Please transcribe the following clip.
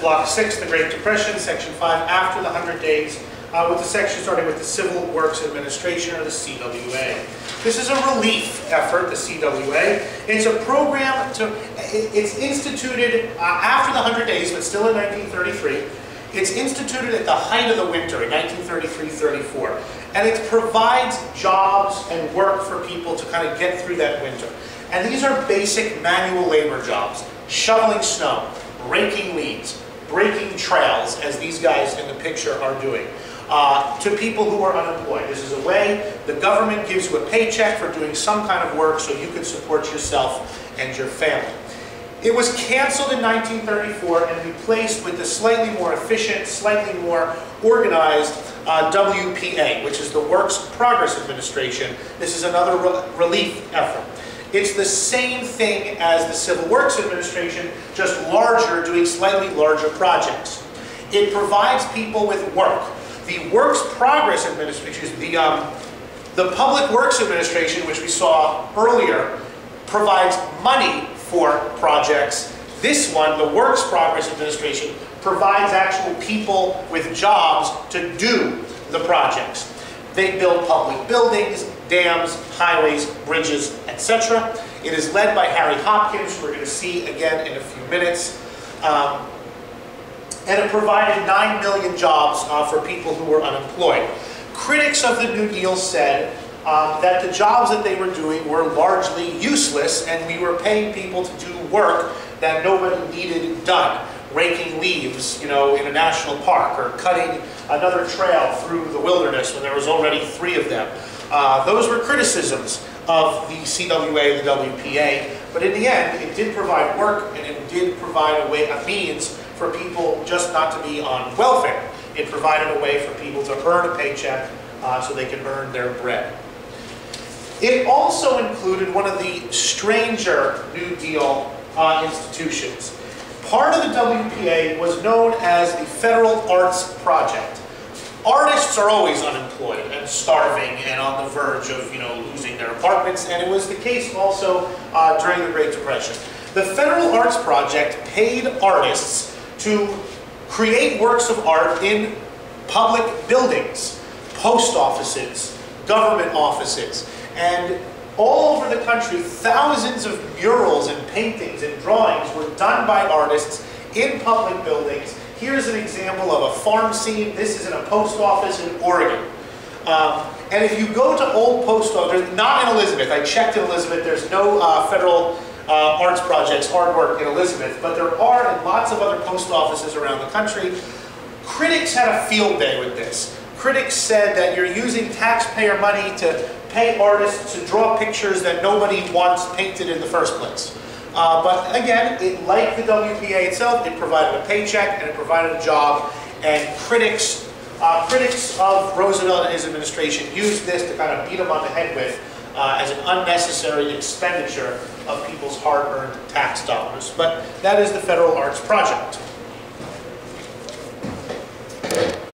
Block 6, the Great Depression, Section 5, after the 100 days, with the section starting with the Civil Works Administration, or the CWA. This is a relief effort, the CWA. It's a program it's instituted after the 100 days, but still in 1933. It's instituted at the height of the winter in 1933-34. And it provides jobs and work for people to kind of get through that winter. And these are basic manual labor jobs: shoveling snow, raking leaves, breaking trails, as these guys in the picture are doing, to people who are unemployed. This is a way the government gives you a paycheck for doing some kind of work so you can support yourself and your family. It was canceled in 1934 and replaced with the slightly more efficient, slightly more organized WPA, which is the Works Progress Administration. This is another relief effort. It's the same thing as the Civil Works Administration, just larger, doing slightly larger projects. It provides people with work. The Works Progress Administration, the Public Works Administration, which we saw earlier, provides money for projects. This one, the Works Progress Administration, provides actual people with jobs to do the projects. They build public buildings, dams, highways, bridges, etc. It is led by Harry Hopkins, who we're going to see again in a few minutes. And it provided 9 million jobs for people who were unemployed. Critics of the New Deal said that the jobs that they were doing were largely useless, and we were paying people to do work that nobody needed done. Raking leaves, in a national park, or cutting another trail through the wilderness when there was already 3 of them. Those were criticisms of the CWA, the WPA, but in the end, it did provide work, and it did provide a means for people just not to be on welfare. It provided a way for people to earn a paycheck so they can earn their bread. It also included one of the stranger New Deal institutions. Part of the WPA was known as the Federal Arts Project. Artists are always unemployed and starving and on the verge of, losing their apartments, and it was the case also during the Great Depression. The Federal Arts Project paid artists to create works of art in public buildings, post offices, government offices, and all over the country, thousands of murals and paintings and drawings were done by artists in public buildings. Here's an example of a farm scene. This is in a post office in Oregon. And if you go to old post offices, not in Elizabeth, I checked in Elizabeth, there's no federal arts projects, hard work in Elizabeth, but there are in lots of other post offices around the country. Critics had a field day with this. Critics said that you're using taxpayer money to pay artists to draw pictures that nobody wants painted in the first place. But again, like the WPA itself, it provided a paycheck and it provided a job, and critics of Roosevelt and his administration used this to kind of beat him on the head with as an unnecessary expenditure of people's hard-earned tax dollars. But that is the Federal Arts Project.